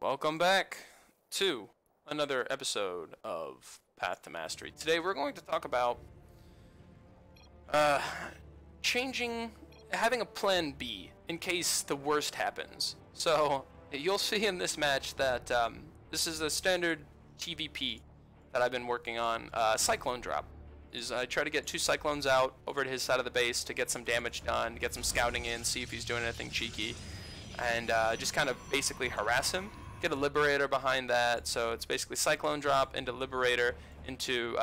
Welcome back to another episode of Path to Mastery. Today we're going to talk about having a plan B in case the worst happens. So you'll see in this match that this is a standard TVP that I've been working on. Cyclone drop is I try to get 2 cyclones out over to his side of the base to get some damage done, get some scouting in, see if he's doing anything cheeky, and just kind of basically harass him. Get a Liberator behind that, so it's basically Cyclone drop into Liberator into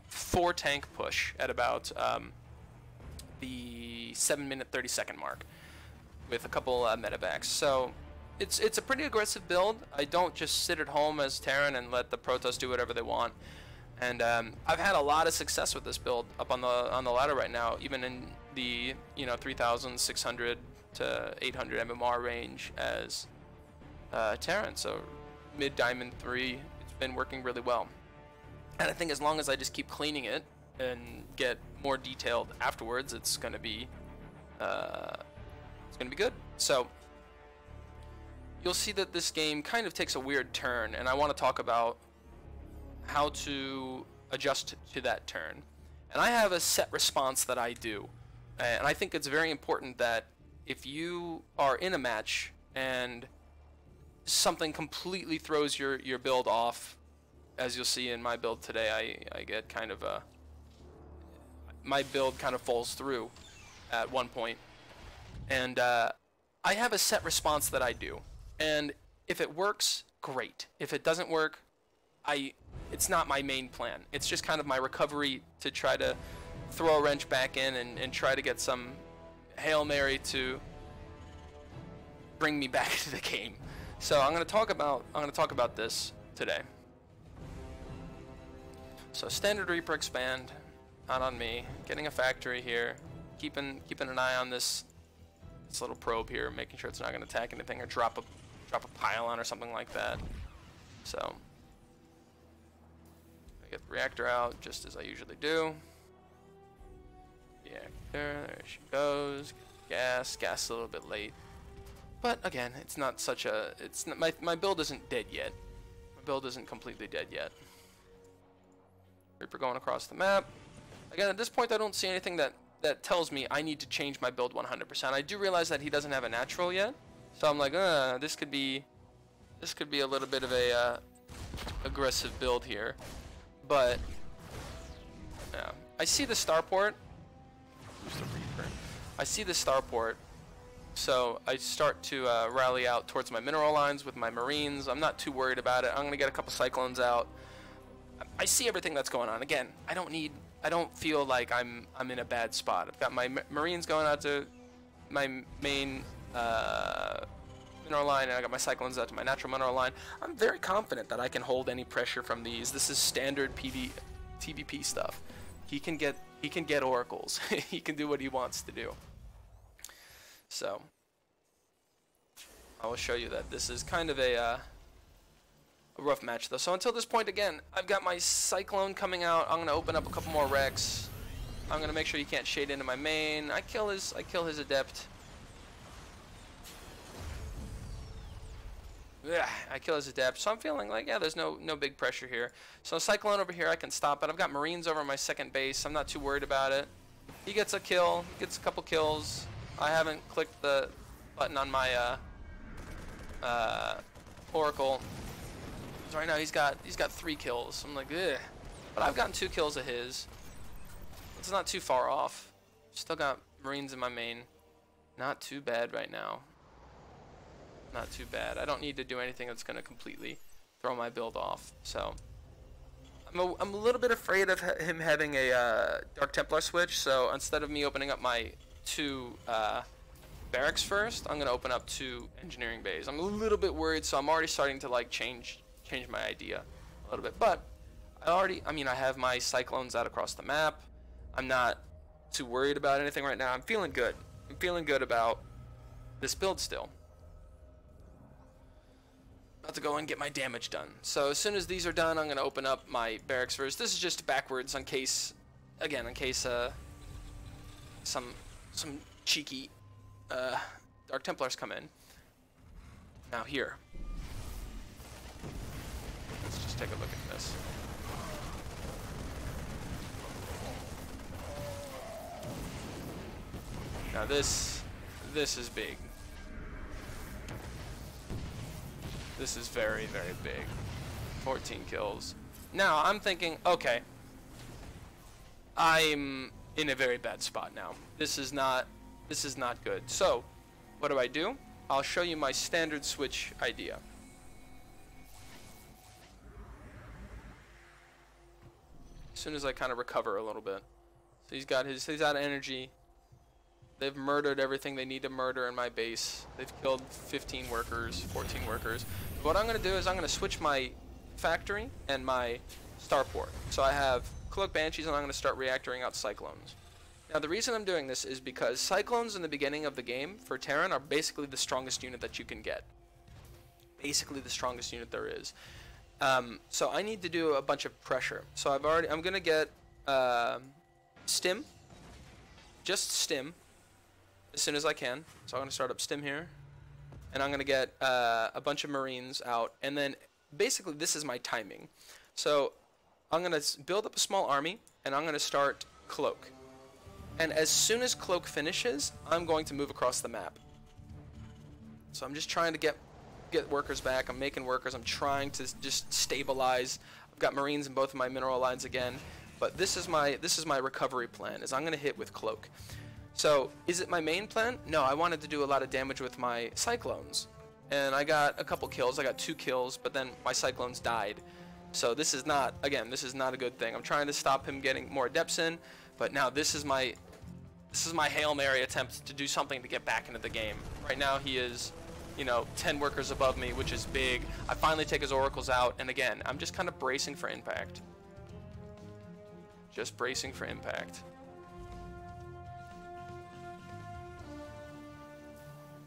4 tank push at about the 7-minute 30-second mark with a couple medevacs. So it's a pretty aggressive build. I don't just sit at home as Terran and let the Protoss do whatever they want. And I've had a lot of success with this build up on the ladder right now, even in the 3,600 to 800 MMR range as Terran. So mid Diamond 3, it's been working really well. And I think as long as I just keep cleaning it and get more detailed afterwards, it's gonna be good. So you'll see that this game kind of takes a weird turn, and I want to talk about how to adjust to that turn. And I have a set response that I do, and I think it's very important that if you are in a match and something completely throws your build off, as you'll see in my build today, I get kind of my build kind of falls through at one point, and I have a set response that I do, and if it works, great. If it doesn't work, it's not my main plan. It's just kind of my recovery to try to throw a wrench back in and try to get some Hail Mary to bring me back to the game. So I'm going to talk about this today. So standard Reaper expand, not on me. Getting a factory here, keeping an eye on this little probe here, making sure it's not going to attack anything or drop a pylon or something like that. So I get the reactor out just as I usually do. Reactor, there she goes. Gas a little bit late. But again, it's not such a, my build isn't dead yet. My build isn't completely dead yet. Reaper going across the map. Again, at this point I don't see anything that tells me I need to change my build 100%. I do realize that he doesn't have a natural yet. So I'm like, this could be a little bit of a aggressive build here. But yeah, I see the starport. Who's the Reaper? I see the starport. So I start to rally out towards my mineral lines with my Marines. I'm not too worried about it. I'm gonna get a couple cyclones out. I see everything that's going on. Again, I don't feel like I'm in a bad spot. I've got my Marines going out to my main mineral line, and I got my cyclones out to my natural mineral line. I'm very confident that I can hold any pressure from these. This is standard TVP stuff. He can get oracles. He can do what he wants to do. So I will show you that this is kind of a rough match though. So until this point, again, I've got my Cyclone coming out. I'm gonna open up a couple more wrecks. I'm gonna make sure you can't shade into my main. I kill his Adept. Yeah, I kill his Adept. So I'm feeling like, yeah, there's no big pressure here. So Cyclone over here, I can stop it. I've got Marines over my second base. I'm not too worried about it. He gets a kill, gets a couple kills. I haven't clicked the button on my Oracle. So right now he's got 3 kills. I'm like, ugh. But I've gotten 2 kills of his. It's not too far off. Still got Marines in my main. Not too bad right now. Not too bad. I don't need to do anything that's going to completely throw my build off. So I'm a little bit afraid of him having a Dark Templar switch. So instead of me opening up my 2 barracks first, I'm going to open up 2 engineering bays. I'm a little bit worried, so I'm already starting to like change my idea a little bit. But I have my cyclones out across the map. I'm not too worried about anything right now. I'm feeling good. I'm feeling good about this build still. About to go and get my damage done. So as soon as these are done, I'm going to open up my barracks first. This is just backwards in case some cheeky Dark Templars come in. Now here, take a look at this. Now this is big. This is very, very big. 14 kills. Now I'm thinking, okay, I'm in a very bad spot now. This is not good. So what do? I'll show you my standard switch idea. As soon as I kind of recover a little bit. So he's out of energy. They've murdered everything they need to murder in my base. They've killed 15 workers, 14 workers. What I'm going to do is I'm going to switch my factory and my starport. So I have Cloak Banshees, and I'm going to start reactoring out Cyclones. Now the reason I'm doing this is because Cyclones in the beginning of the game for Terran are basically the strongest unit that you can get. Basically the strongest unit there is. So I need to do a bunch of pressure. So I'm going to get Stim. Just Stim. As soon as I can. So I'm going to start up Stim here. And I'm going to get a bunch of Marines out. And then basically this is my timing. So I'm going to build up a small army. And I'm going to start Cloak. And as soon as Cloak finishes, I'm going to move across the map. So I'm just trying to get workers back. I'm making workers. I'm trying to just stabilize. I've got Marines in both of my mineral lines again. But this is my recovery plan, is I'm going to hit with Cloak. So, is it my main plan? No, I wanted to do a lot of damage with my Cyclones. And I got a couple kills. I got 2 kills, but then my Cyclones died. So this is not, again, this is not a good thing. I'm trying to stop him getting more adepts in, but now this is my Hail Mary attempt to do something to get back into the game. Right now he is, 10 workers above me, which is big. I finally take his oracles out, and again, I'm just kind of bracing for impact. Just bracing for impact.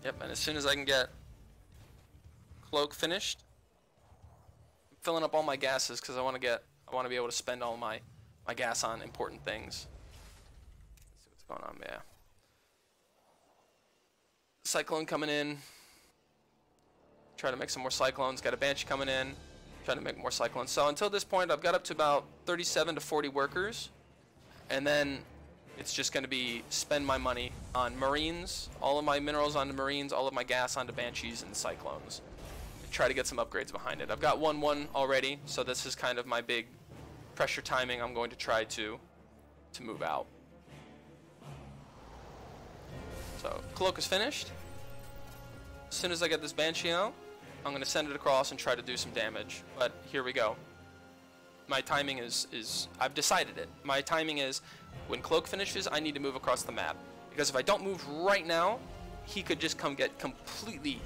Yep, and as soon as I can get Cloak finished, I'm filling up all my gases because I want to be able to spend all my gas on important things. Let's see what's going on. Yeah. Cyclone coming in. Try to make some more Cyclones. Got a Banshee coming in. Trying to make more Cyclones. So until this point, I've got up to about 37 to 40 workers, and then it's just going to be spend my money on Marines, all of my minerals onto Marines, all of my gas onto Banshees and Cyclones. Try to get some upgrades behind it. I've got 1-1 already, so this is kind of my big pressure timing. I'm going to try to move out. So Cloak is finished. As soon as I get this Banshee out, I'm going to send it across and try to do some damage. But here we go. My timing is I've decided it. My timing is when Cloak finishes, I need to move across the map. Because if I don't move right now, he could just come get completely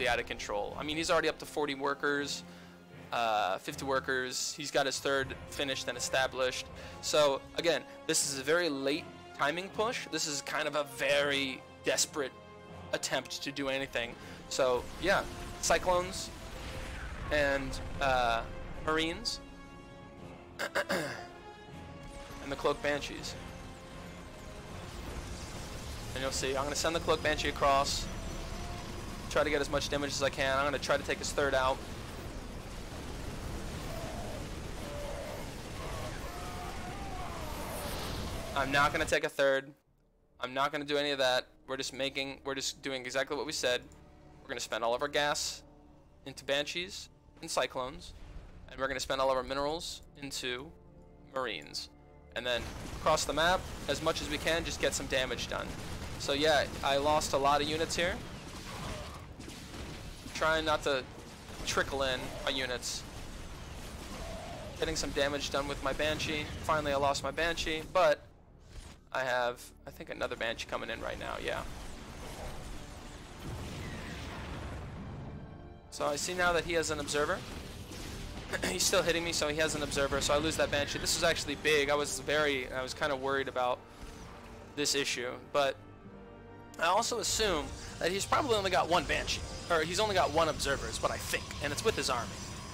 out of control. I mean, he's already up to 40 workers, 50 workers. He's got his 3rd finished and established. So again, this is a very late timing push. This is kind of a very desperate attempt to do anything. So yeah, Cyclones and Marines and the Cloak Banshees. And you'll see, I'm going to send the Cloak Banshee across, try to get as much damage as I can. I'm going to try to take his 3rd out. I'm not going to take a 3rd. I'm not going to do any of that. We're just doing exactly what we said. We're going to spend all of our gas into Banshees and Cyclones, and we're going to spend all of our minerals into Marines. And then across the map, as much as we can, just get some damage done. So yeah, I lost a lot of units here. Trying not to trickle in my units. Getting some damage done with my Banshee. Finally, I lost my Banshee, but I have, I think, another Banshee coming in right now, yeah. So I see now that he has an observer. He's still hitting me, so he has an observer, so I lose that Banshee. This is actually big. I was kind of worried about this issue, but I also assume that he's probably only got 1 Banshee, or he's only got 1 observer is what I think, and it's with his army.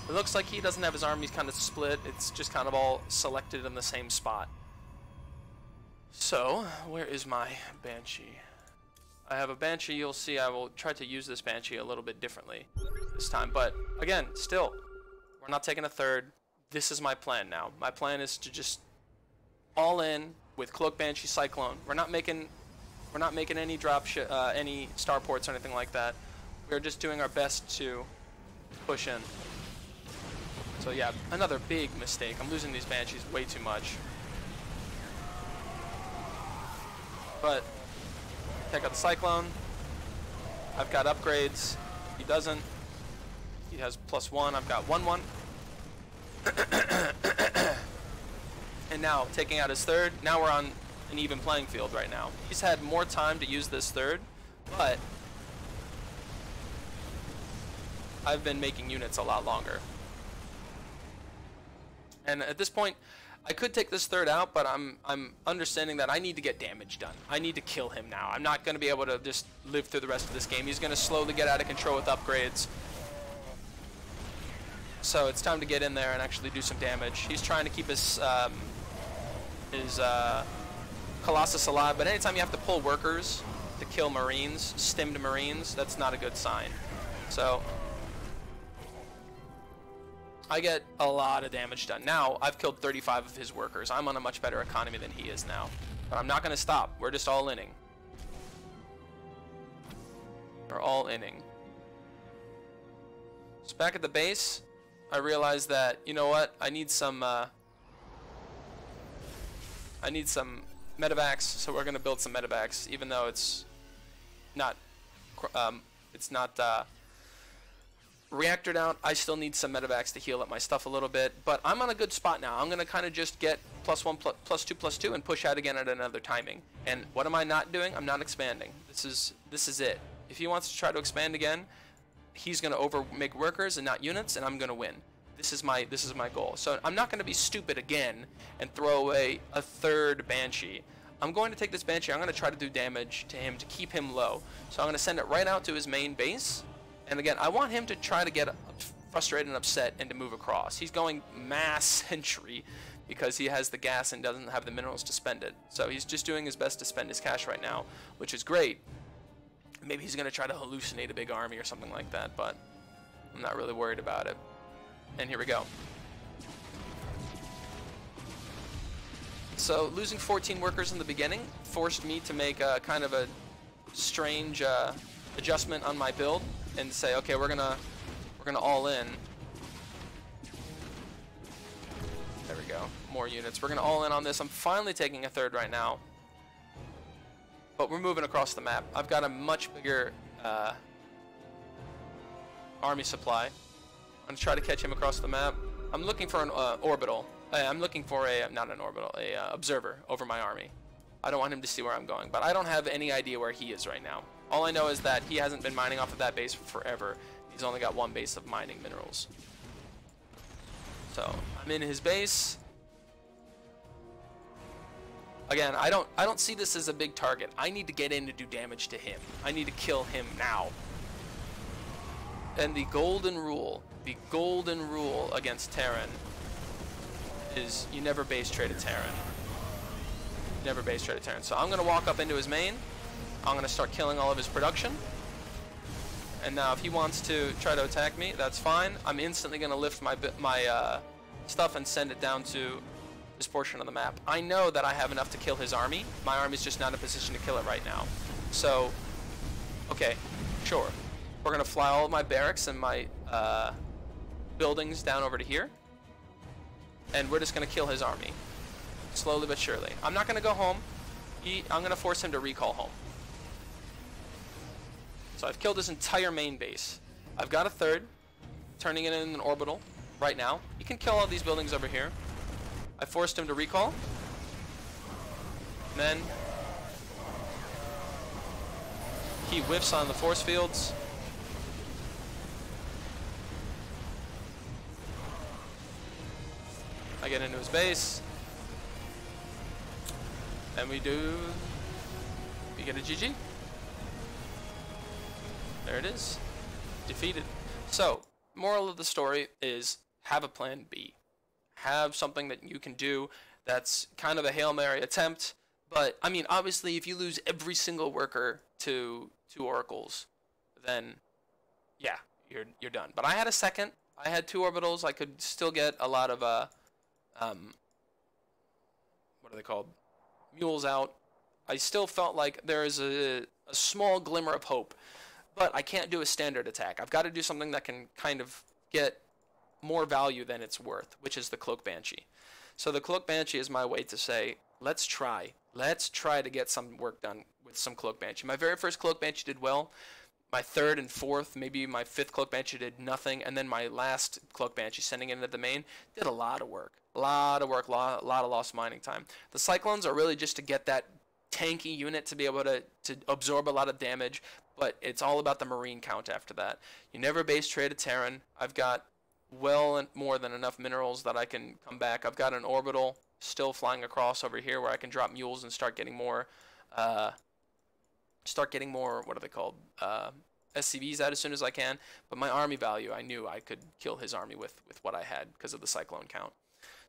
It looks like he doesn't have his armies kind of split. It's just kind of all selected in the same spot. So, where is my Banshee? I have a Banshee. You'll see I will try to use this Banshee a little bit differently this time, but again, still, We're not taking a third. This is my plan now. My plan is to just all in with Cloak, Banshee, Cyclone. We're not making any any starports or anything like that. We're just doing our best to push in. So yeah, another big mistake. I'm losing these Banshees way too much. But take out the Cyclone. I've got upgrades. He doesn't. He has +1. I've got 1/1. And now taking out his third. Now we're on an even playing field right now. He's had more time to use this third, but I've been making units a lot longer. And at this point, I could take this third out, but I'm understanding that I need to get damage done. I need to kill him now. I'm not going to be able to just live through the rest of this game. He's going to slowly get out of control with upgrades. So it's time to get in there and actually do some damage. He's trying to keep his Colossus alive, but anytime you have to pull workers to kill Marines, stimmed Marines, that's not a good sign. So I get a lot of damage done. Now, I've killed 35 of his workers. I'm on a much better economy than he is now. But I'm not going to stop. We're just all inning. We're all inning. So back at the base, I realized that, you know what? I need some medevacs, so we're going to build some medevacs, even though it's not reactored out. I still need some medevacs to heal up my stuff a little bit, but I'm on a good spot now. I'm gonna kind of just get +1, +2, and push out again at another timing. And what am I not doing? I'm not expanding. This is it. If he wants to try to expand again, he's gonna make workers and not units, and I'm gonna win. This is my goal. So I'm not gonna be stupid again and throw away a third Banshee. I'm going to take this Banshee. I'm gonna try to do damage to him to keep him low. So I'm gonna send it right out to his main base. And again, I want him to try to get frustrated and upset and to move across. He's going mass sentry because he has the gas and doesn't have the minerals to spend it. So he's just doing his best to spend his cash right now, which is great. Maybe he's going to try to hallucinate a big army or something like that, but I'm not really worried about it. And here we go. So losing 14 workers in the beginning forced me to make a kind of a strange adjustment on my build and say, okay, we're gonna all in. There we go, more units. We're gonna all in on this. I'm finally taking a third right now, but we're moving across the map. I've got a much bigger army supply. I'm gonna try to catch him across the map. I'm looking for an orbital. I'm looking for not an orbital, observer over my army. I don't want him to see where I'm going, but I don't have any idea where he is right now. All I know is that he hasn't been mining off of that base for forever. He's only got one base of mining minerals. So I'm in his base. Again, I don't see this as a big target. I need to get in to do damage to him. I need to kill him now. And the golden rule against Terran is you never base trade a Terran. Never base trade a Terran. So I'm gonna walk up into his main. I'm gonna start killing all of his production. And now if he wants to try to attack me, that's fine. I'm instantly gonna lift my stuff and send it down to this portion of the map. I know that I have enough to kill his army. My army's just not in a position to kill it right now. So, okay, sure. We're gonna fly all of my barracks and my buildings down over to here. And we're just gonna kill his army. Slowly but surely. I'm not gonna go home. I'm gonna force him to recall home. So I've killed his entire main base. I've got a third, turning it in an orbital right now. He can kill all these buildings over here. I forced him to recall. And then he whiffs on the force fields. I get into his base. And we get a GG. There it is. Defeated. So, moral of the story is have a plan B. Have something that you can do that's kind of a Hail Mary attempt. But, I mean, obviously, if you lose every single worker to oracles, then, yeah, you're done. But I had a second. I had 2 orbitals. I could still get a lot of um, what are they called? Mules out. I still felt like there is a small glimmer of hope, but I can't do a standard attack. I've got to do something that can kind of get more value than it's worth, which is the Cloak Banshee. So the Cloak Banshee is my way to say, let's try. Let's try to get some work done with some Cloak Banshee. My very first Cloak Banshee did well. My third and fourth, maybe my fifth Cloak Banshee did nothing, and then my last Cloak Banshee, sending it into the main, did a lot of work. A lot of work, a lot of lost mining time. The Cyclones are really just to get that tanky unit to be able to absorb a lot of damage, but it's all about the Marine count after that. You never base trade a Terran. I've got well and more than enough minerals that I can come back. I've got an orbital still flying across over here where I can drop mules and start getting more, what are they called? SCVs out as soon as I can. But my army value, I knew I could kill his army with what I had because of the Cyclone count.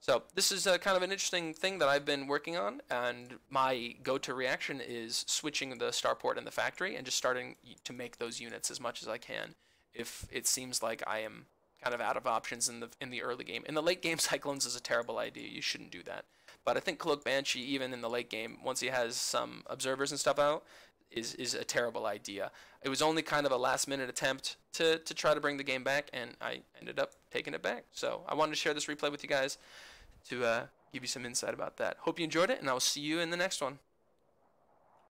So this is kind of an interesting thing that I've been working on, and my go-to reaction is switching the starport in the factory and just starting to make those units as much as I can if it seems like I am kind of out of options in the early game. In the late game, Cyclones is a terrible idea. You shouldn't do that. But I think Cloak Banshee, even in the late game, once he has some observers and stuff out, is a terrible idea. It was only kind of a last-minute attempt to try to bring the game back, and I ended up taking it back. So I wanted to share this replay with you guys to give you some insight about that. Hope you enjoyed it, and I will see you in the next one.